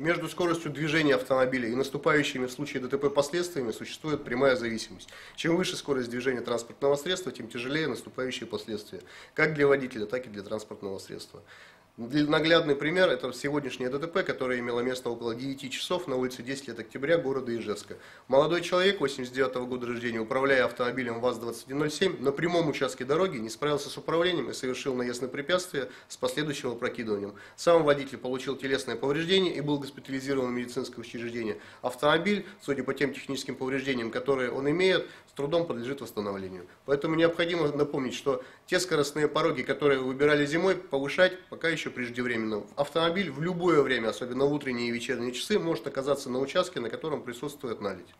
Между скоростью движения автомобиля и наступающими в случае ДТП последствиями существует прямая зависимость. Чем выше скорость движения транспортного средства, тем тяжелее наступающие последствия, как для водителя, так и для транспортного средства. Наглядный пример – это сегодняшнее ДТП, которое имело место около 9 часов на улице 10 лет октября города Ижевска. Молодой человек, 89 года рождения, управляя автомобилем ВАЗ-2107, на прямом участке дороги не справился с управлением и совершил наезд на препятствие с последующим опрокидыванием. Сам водитель получил телесное повреждение и был госпитализирован в медицинское учреждение. Автомобиль, судя по тем техническим повреждениям, которые он имеет, с трудом подлежит восстановлению. Поэтому необходимо напомнить, что те скоростные пороги, которые вы выбирали зимой, повышать пока еще преждевременно. Автомобиль в любое время, особенно в утренние и вечерние часы, может оказаться на участке, на котором присутствует наледь.